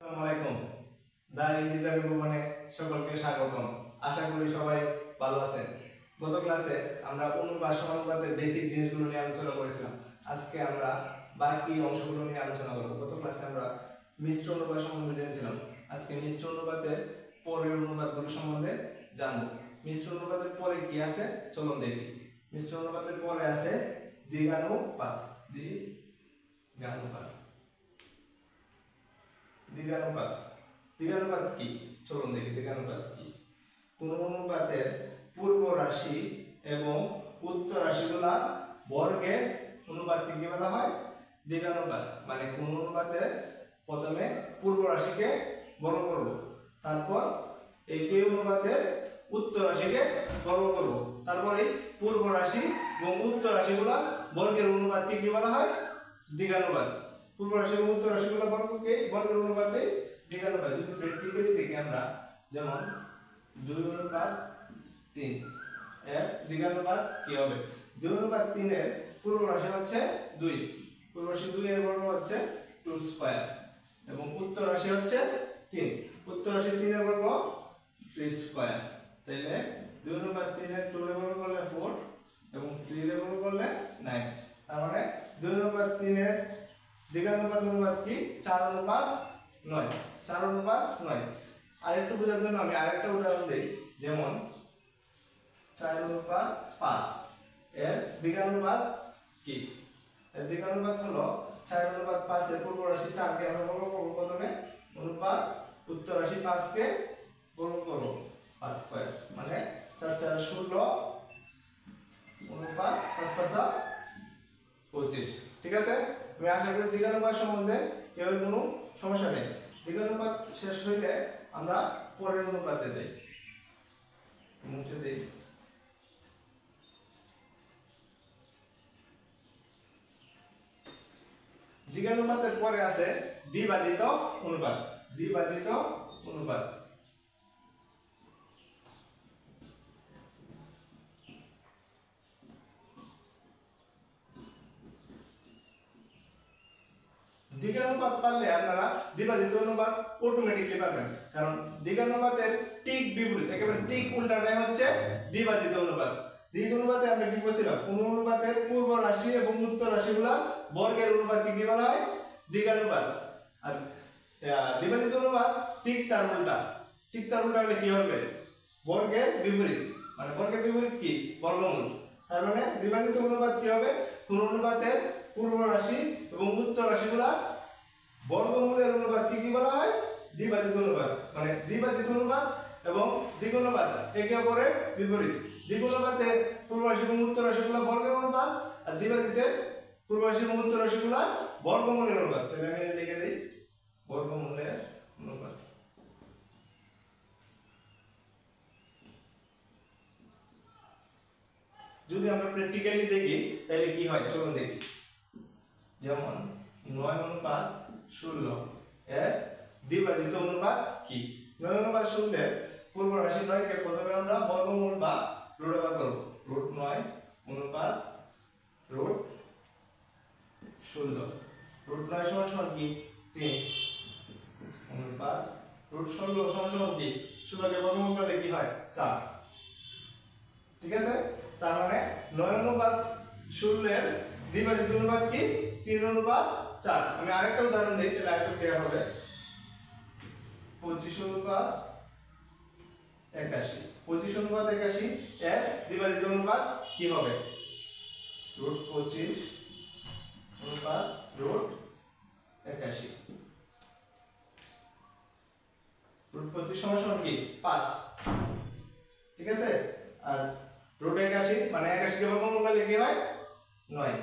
আসসালামু আলাইকুম। দা ইন্টিজার মানে সকলকে স্বাগতম। আশা করি সবাই ভালো আছেন। গত ক্লাসে আমরা অনুপাত সমানুপাতের বেসিক জিনিসগুলো নিয়ে আলোচনা করেছিলাম। আজকে আমরা বাকি অংশগুলো নিয়ে আলোচনা করব। গত ক্লাসে আমরা মিশ্র অনুপাত সম্বন্ধে জেনেছিলাম। আজকে মিশ্র অনুপাতের পরের অনুপাতগুলো সম্বন্ধে জানব। মিশ্র অনুপাতের পরে কি আছে চলুন দেখি। মিশ্র অনুপাতের পরে আছে দ্বিঘানুপাত। দ্বিঘানুপাত দ্বিঘানুপাত দ্বিঘানুপাত কি চলুন দেখি। দ্বিঘানুপাত কি? কোন অনুপাতের পূর্ব রাশি এবং উত্তর রাশিগুলা বর্গের অনুপাতকে কি বলা হয়? দ্বিঘানুপাত। মানে কোন অনুপাতের প্রথমে পূর্ব রাশিকে বর্গ করব, তারপর একই অনুপাতের উত্তর রাশিকে বর্গ করব, তারপর এই পূর্ব রাশি এবং উত্তর রাশিগুলা বর্গের অনুপাতকে কি বলা হয়? দ্বিঘানুপাত। পূর্ব রাশি এবং উত্তর রাশিগুলা বর্গের অনুপাতে দ্বিঘানুপাত। যদি প্র্যাকটিক্যালি দেখি আমরা, যেমন 2:3 এর দ্বিঘানুপাত কি হবে? 2:3 এর পূর্ব রাশি হচ্ছে 2, পূর্ব রাশি 2 এর বর্গ হচ্ছে 2 স্কয়ার এবং উত্তর রাশি হচ্ছে 3, উত্তর রাশি 3 এর বর্গ 3 স্কয়ার। তাইলে 2:3 এর 2 এর বর্গ করলে 4 এবং 3 এর বর্গ করলে 9। তার মানে 2:3 এর দ্বিঘানুপাত অনুপাত কি? 4:9। 4:9। আরেকটু বোঝার জন্য আমি আরেকটা উদাহরণ দেই, যেমন 4:5 এর দ্বিঘানুপাত কি? এর দ্বিঘানুপাত হলো 4:5 এর পূর্ব রাশি 4 কে আমরা বর্গ করব প্রথমে, অনুপাত উত্তর রাশি 5 কে বর্গ করব 5 স্কয়ার, মানে 4 4 16 অনুপাত 5 5 25। ঠিক আছে? আমি আশা করি দ্বিঘানুপাত সম্বন্ধে কেউ কোনো সমস্যা নেই। দ্বিঘানুপাত শেষ হইলে আমরা পরের অনুপাতে যাই। মুছে দেই। দ্বিঘানুপাতের পরে আছে দ্বিভাজিত অনুপাত। দ্বিভাজিত অনুপাত। দ্বিঘানুপাত পারলে আপনারা দ্বিভাজিত অনুপাত অটোমেটিক্যালি পাবেন, কারণ দ্বিঘানুপাতের ঠিক বিপরীত, একেবারে ঠিক উল্টাটাই হচ্ছে দ্বিভাজিত অনুপাত। দ্বিঘানুপাতে আমরা কি বলছিলাম? কোন অনুপাতের পূর্ব রাশি এবং উত্তর রাশিগুলা বর্গের অনুপাতকে কি বলা হয়? দ্বিঘানুপাত। আর দ্বিভাজিত অনুপাত ঠিক তার উল্টা। ঠিক তার উল্টা হলে কি হবে? বর্গের বিপরীত। মানে বর্গের বিপরীত কি? বর্গমূল। তার মানে দ্বিভাজিত অনুপাত কি হবে? কোন অনুপাতের পূর্ব রাশি এবং উত্তর রাশিগুলা বর্গমূলের অনুপাতকে কি বলা হয়? দ্বিভাজিত অনুপাত। মানে দ্বিভাজিত অনুপাত এবং দ্বিগুণানুপাত একে অপরের বিপরীত। দ্বিগুণানুপাতে পূর্ব রাশি এবং উত্তর রাশিগুলা বর্গের অনুপাত, আর দ্বিভাজিতে পূর্ব রাশি এবং উত্তর রাশিগুলা বর্গমূলের অনুপাত। তাহলে আমি লিখে দেই বর্গমূলের অনুপাত। যদি আমরা প্র্যাকটিক্যালি দেখি তাহলে কি হয় চলুন দেখি। যেমন 9:16 এর দ্বিভাজিত অনুপাত কি? 9:16 এর পূর্ব রাশি 9 কে প্রথমে আমরা বর্গমূল বা রুটে ভাগ করব। √9 অনুপাত √16। √9 সমান কি? 3 অনুপাত √16 সমান কি? 16 কে বর্গমূল করলে কি হয়? 4। ঠিক আছে? তার মানে 9:16 এর দ্বিভাজিত অনুপাত কি? 3:4। আমি আরেকটা উদাহরণ দেই, তাহলে আরেকটু ক্লিয়ার হবে। 25:81। 25:81 এর দ্বিভাজিত অনুপাত কি হবে? √25 অনুপাত √81। √25 সমান কি? 5। ঠিক আছে? আর √81 মানে 81 কে বর্গমূল করলে কি হয়? 9।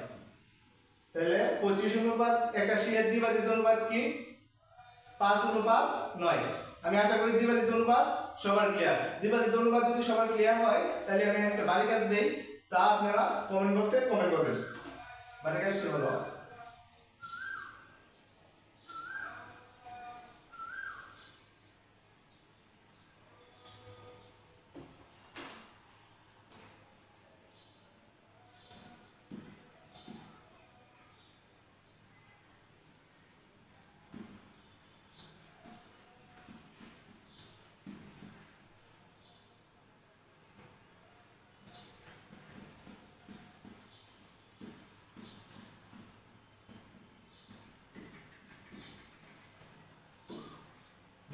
তাহলে 25:81 এর দ্বিভাজিত অনুপাত কি? 5:9। আমি আশা করি দ্বিভাজিত অনুপাত সবার ক্লিয়ার। দ্বিভাজিত অনুপাত যদি সবার ক্লিয়ার হয় তাহলে আমি একটা বাড়ি কাজ দেই, তা আপনারা কমেন্ট বক্সে কমেন্ট করবেন। বাড়ি কাজটা হলো,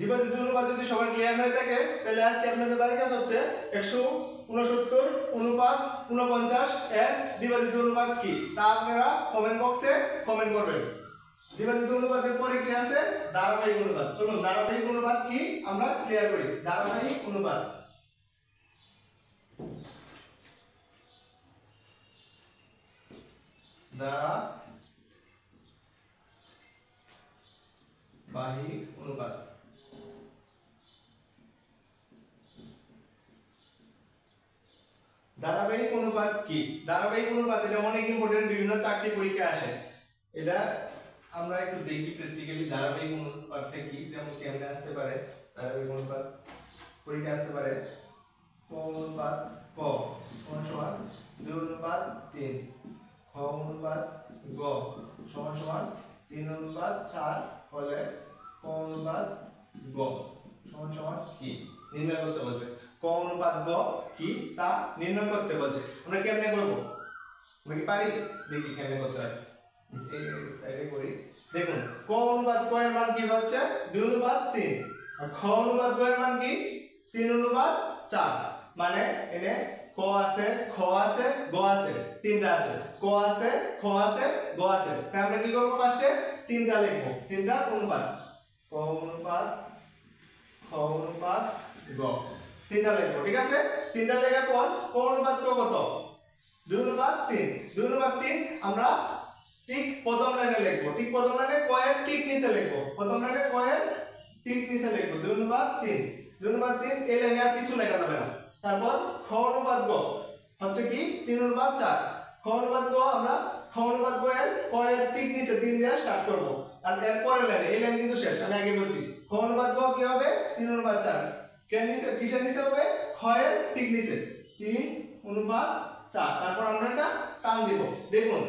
দ্বিভাজিত অনুপাত যদি সবার ক্লিয়ার হয়ে থাকে তাহলে আজকে আপনাদের বাড়ির কাজ হচ্ছে 169 অনুপাত 49 এর দ্বিভাজিত অনুপাত কি তা আপনারা কমেন্ট বক্সে কমেন্ট করবেন। দ্বিভাজিত অনুপাতের পরে কি আছে ধারাবাহিক অনুপাত। চলুন ধারাবাহিক অনুপাত কি আমরা ক্লিয়ার করি। ধারাবাহিক অনুপাত ধারাবাহিক অনুপাত ধারাবাহিক অনুপাত কি? ধারাবাহিক অনুপাত এটা অনেক ইম্পর্টেন্ট, বিভিন্ন চাকরি পরীক্ষা আসে। এটা আমরা একটু দেখি প্র্যাকটিক্যালি ধারাবাহিক অনুপাতটা কি, যেমন কেমনে আসতে পারে। ধারাবাহিক অনুপাত পরীক্ষা আসতে পারে ক অনুপাত ক সমান 2 অনুপাত 3, খ অনুপাত গ সমান 3 অনুপাত 4 হলে ক অনুপাত গ সমান কি নির্ণয় করতে বলছে। ক অনুপাত গ কি তা নির্ণয় করতে বলছে। আমরা কেমনে করব? আমরা কি পারি? দেখি কেমনে করতে হয়। এই সাইডে করি। দেখুন ক অনুপাত ক এর মান কি হচ্ছে 2 অনুপাত 3, আর খ অনুপাত গ এর মান কি 3 অনুপাত 4। মানে এনে ক আছে, খ আছে, গ আছে, তিনটা আছে। ক আছে, খ আছে, গ আছে। তাই আমরা কি করব? ফার্স্টে তিনটা লিখব, তিনটা অনুপাত ক অনুপাত খ অনুপাত গ তিনটা লিখব। ঠিক আছে? তিনটা লেখার পর ক অনুপাত ক কত 2 অনুপাত 3। 2 অনুপাত 3 আমরা ঠিক প্রথম লাইনে লিখব। ঠিক প্রথম লাইনে ক এর ঠিক নিচে লিখব। প্রথম লাইনে ক এর ঠিক নিচে লিখব 2 অনুপাত 3। 2 অনুপাত 3 এই লাইনে আর কিছু লেখা যাবে না। তারপর খ অনুপাত গ হচ্ছে কি 3 অনুপাত 4। খ অনুপাত গ আমরা খ অনুপাত গ এর ক এর ঠিক নিচে 3 দিয়ে স্টার্ট করব। আর এর পরের লাইনে এই লাইন কিন্তু শেষ, আমি আগে বলছি। খ অনুপাত গ কি হবে 3 অনুপাত 4। কেন নিচে কিসের নিচে হবে? খ এর ঠিক নিচে 3 অনুপাত 4। তারপর আমরা এটা টান দেব। দেখুন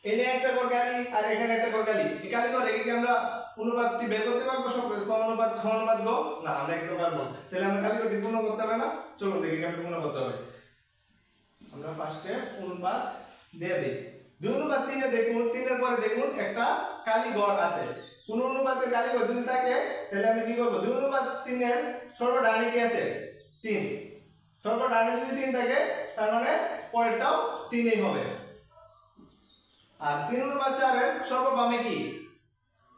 এনে একটা বর্গালি আর এখানে একটা বর্গালি, এই কালি করে কি আমরা অনুপাতটি বের করতে পারবো? সব ক অনুপাত খ অনুপাত গ না, আমরা একটু পারবো। তাহলে আমরা কালি করে পূর্ণ করতে হবে না? চলুন দেখি কেমনে পূর্ণ করতে হবে। আমরা ফার্স্টে অনুপাত দিয়ে দেই 2 অনুপাত 3 এ দেখুন 3 এর পরে দেখুন একটা কালি ঘর আছে। কোন অনুপাতের কালি ঘর যদি থাকে তাহলে আমি কি করব? 2 অনুপাত 3 এর সর্বডানে কি আছে 3, সর্বডানে যদি 3 থাকে তার মানে পরেরটাও 3 এই হবে। আর 3 অনুপাত 4 এর সর্ববামে কি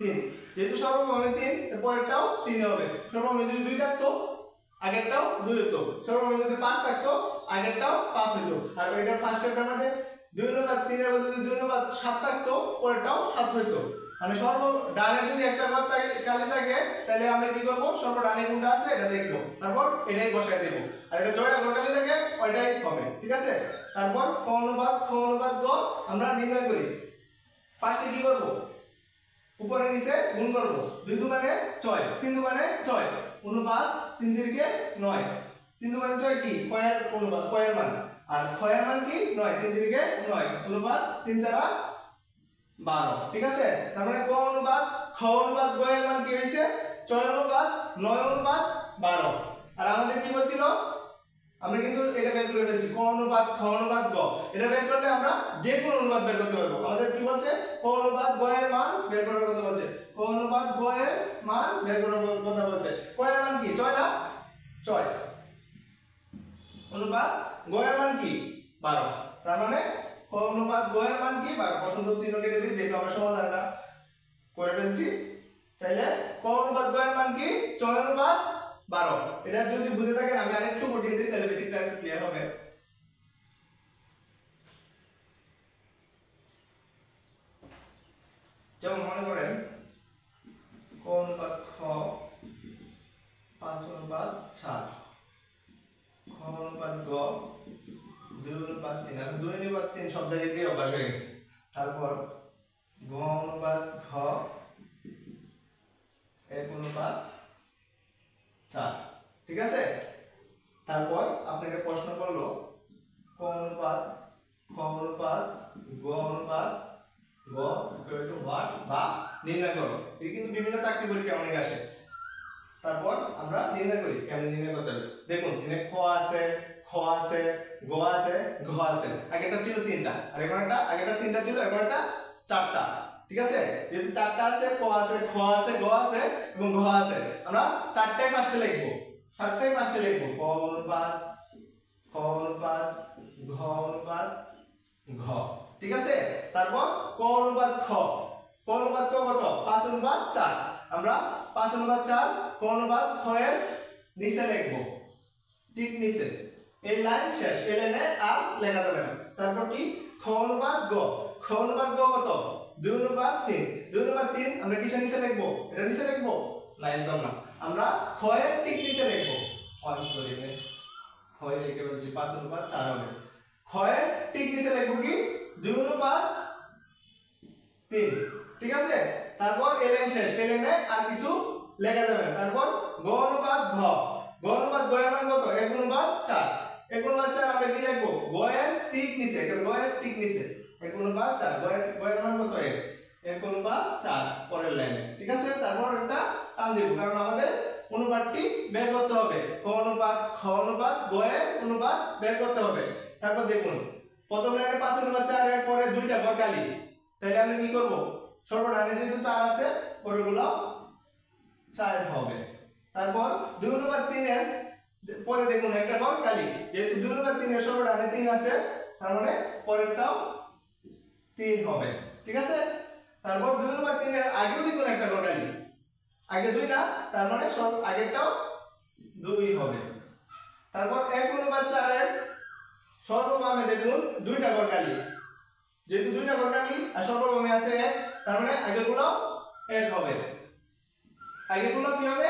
3, যেহেতু সর্ববামে 3 এর পরেরটাও 3 হবে। সর্ববামে যদি 2 থাকতো আগেরটাও 2 হতো। সর্ববামে যদি 5 থাকতো আগেরটাও 5 হতো। আর এটার ফার্স্টেরটার মধ্যে 2 অনুপাত 3 এর বদলে যদি 2 অনুপাত 7 থাকতো পরেরটাও 7 হতো। মানে সর্বডানে যদি একটা ঘর খালি থাকে তাহলে আমরা কি করব? সর্বডানে কোনটা আছে এটা দেখব, তারপর এটাই বসায় দেব। আর এটা জয়টা ঘর খালি থাকে ওইটাই হবে। ঠিক আছে? তারপর ক অনুপাত খ অনুপাত গ আমরা নির্ণয় করি। ফার্স্টে কি করব? উপরে নিচে গুণ করব। 2 দুগুণে 6, 3 দুগুণে 6 অনুপাত 3 তিরিকে 9। 3 দুগুণে 6 কি ক এর অনুপাত, ক এর মান। আর খ এর মান কি 9, 3 তিরিকে 9 অনুপাত 3 4 12। ঠিক আছে? তার মানে ক অনুপাত খ অনুপাত গ এর মান কি হইছে 6 অনুপাত 9 অনুপাত 12। আর আমাদের কি বলছিল? আমরা কিন্তু এটা বের করে ফেলছি ক অনুপাত খ অনুপাত গ। এটা বের করলে আমরা যে কোনো অনুপাত বের করতে পারবো। আমাদের কি বলছে? ক অনুপাত গ এর মান বের করার কথা বলছে। ক অনুপাত গ এর মান বের করার কথা বলছে। ক এর মান কি 6 না? 6 অনুপাত গ এর মান কি 12। তার মানে ক অনুপাত গ এর মান কি 12। পছন্দ চিহ্ন কেটে দিই যেহেতু আমরা সমাধানটা করে ফেলছি। তাইলে ক অনুপাত গ এর মান কি 6 অনুপাত 12। এটা যদি বুঝে থাকেন আমি আরেকটু কঠিন দিই তাহলে বেসিকটা একটু ক্লিয়ার হবে। যেমন মনে করেন ক অনুপাত খ 5 অনুপাত 7, খ অনুপাত গ 2 অনুপাত 3। আমি 2 অনুপাত 3 সব জায়গায় দিয়ে অভ্যাস হয়ে গেছে। তারপর গ অনুপাত ঘ 1 অনুপাত 4। ঠিক আছে? তারপর আপনাকে প্রশ্ন করলো ক অনুপাত খ অনুপাত গ অনুপাত গ ইকুয়াল টু হোয়াট বা নির্ণয় করো। এটা কিন্তু বিভিন্ন চাকরি পরীক্ষায় অনেক আসে। তারপর আমরা নির্ণয় করি কেমন নির্ণয় করতে হবে। দেখুন এখানে ক আছে, খ আছে, গ আছে, ঘ আছে। আগেরটা ছিল 3টা আর এখন একটা, আগেরটা 3টা ছিল এখন একটা 4টা। ঠিক আছে যেহেতু চারটা আছে ক আছে খ আছে গ আছে এবং ঘ আছে আমরা চারটাই ফার্স্টে লিখব ক অনুপাত খ অনুপাত ঘ অনুপাত ঘ ঠিক আছে তারপর ক অনুপাত খ ক অনুপাত ক কত 5 অনুপাত 4 আমরা 5 অনুপাত 4 ক অনুপাত খ এর নিচে লিখব ঠিক নিচে এই লাইন শেষ এই লাইনে আর লেখা যাবে না তারপর কি খ অনুপাত গ কত 2 অনুপাত 3 আমরা কিসের নিচে লিখব এটা নিচে লিখব না একদম না আমরা খ এর ঠিক নিচে লিখব সরি খ এর লিখে বলছি 5 অনুপাত 4 হবে খ এর ঠিক নিচে লিখব কি 2 অনুপাত 3 ঠিক আছে তারপর এই লাইন শেষ এই লাইনে আর কিছু লেখা যাবে না তারপর গ অনুপাত ঘ এর মান কত 1 অনুপাত 4 1 অনুপাত 4 আমরা কি লিখব গ এর ঠিক নিচে 1 অনুপাত 4 গ এর মান কত 1 অনুপাত 4 পরের লাইনে ঠিক আছে তারপর এটা টান দেব কারণ আমাদের অনুপাতটি বের করতে হবে ক অনুপাত খ অনুপাত গ এর অনুপাত বের করতে হবে তারপর দেখুন প্রথম লাইনে 5 অনুপাত 4 এর পরে দুইটা ঘর খালি তাহলে আমরা কি করব সর্বডানে যেহেতু 4 আছে পরেরগুলো 4 হবে তারপর 2 অনুপাত 3 এর পরে দেখুন একটা ঘর খালি যেহেতু 2 অনুপাত 3 এর সর্বডানে 3 আছে তার মানে পরেরটাও 3 হবে ঠিক আছে তারপর 2 অনুপাত 3 এর আগেও দেখুন একটা ঘর খালি আগে 2 না তার মানে সব আগেরটাও 2 হবে তারপর 1 অনুপাত 4 এর সর্ববামে দেখুন দুইটা ঘর খালি যেহেতু দুইটা ঘর খালি আর সর্ববামে আছে 1 তার মানে আগেরগুলো 1 হবে আগেরগুলো কি হবে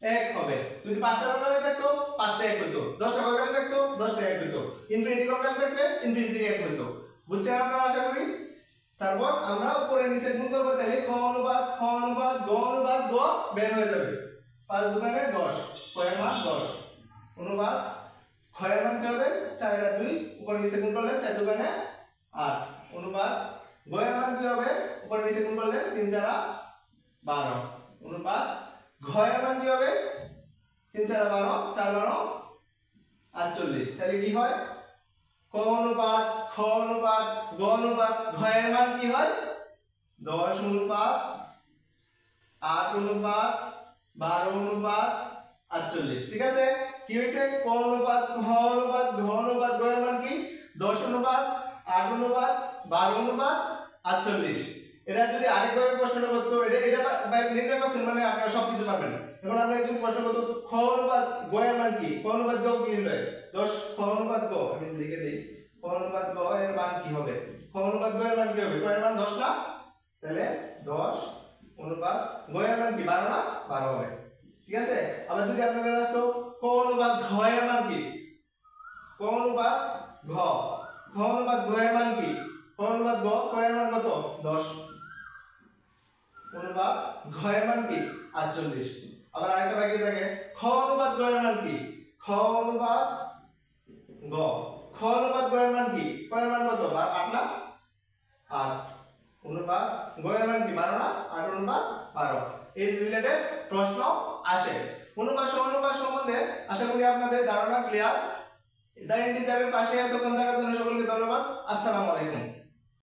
1 হবে যদি 5টা ঘর খালি থাকতো 5টা 1 হতো 10টা ঘর খালি থাকতো 10টা 1 হতো ইনফিনিটি ঘর খালি থাকলে ইনফিনিটি 1 হতো বুঝছেন আপনারা আশা করি তারপর আমরা উপরে নিচে গুণ করব তাহলে খ অনুপাত গ অনুপাত গ বের হয়ে যাবে 5 দুগুণে 10 ক এর মান 10 অনুপাত খ এর মান কি হবে 4 আর 2 উপরে নিচে গুণ করলে 4 দুগুণে 8 অনুপাত গ এর মান কি হবে উপরে নিচে গুণ করলে 3 4 12 অনুপাত ঘ এর মান কি হবে 3 4 12 4 12 48 তাহলে কি হয় ক অনুপাত খ অনুপাত গ অনুপাত ঘ এর মান কি হয় 10 অনুপাত 8 অনুপাত 12 অনুপাত 48 ঠিক আছে কি হইছে ক অনুপাত খ অনুপাত ঘ অনুপাত গ এর মান কি 10 অনুপাত 8 অনুপাত 12 অনুপাত 48 এটা যদি আরেকভাবে প্রশ্নটা করতে এটা নির্ণয় করছেন মানে আপনারা সবকিছু পাবেন এখন আমরা যদি প্রশ্ন করতে খ অনুপাত গ এর মান কি খ অনুপাত গ কি হবে 10 খ অনুপাত গ আমি লিখে দেই খ অনুপাত গ এর মান কি হবে খ অনুপাত গ এর মান কি হবে গ এর মান 10 না তাহলে 10 অনুপাত গ এর মান কি 12 না 12 হবে ঠিক আছে আবার যদি আপনাদের আসতো খ অনুপাত ঘ এর মান কি খ অনুপাত ঘ অনুপাত ঘ এর মান কি খ অনুপাত ঘ এর মান কত 10 অনুপাত ঘ এর মান কি 48 আবার আরেকটা বাকি থাকে খ অনুপাত গ এর মান কি খ অনুপাত গ অনুপাত গ এর মান কি গ এর মান কত 8 না 8 অনুপাত গ এর মান কি 12 না 8 অনুপাত 12 এই রিলেটেড প্রশ্ন আসে অনুপাত সমানুপাত সম্বন্ধে আশা করি আপনাদের ধারণা ক্লিয়ার দ্য ইন্টিজারের পাশে এতক্ষণ থাকার জন্য সকলকে ধন্যবাদ আসসালামু আলাইকুম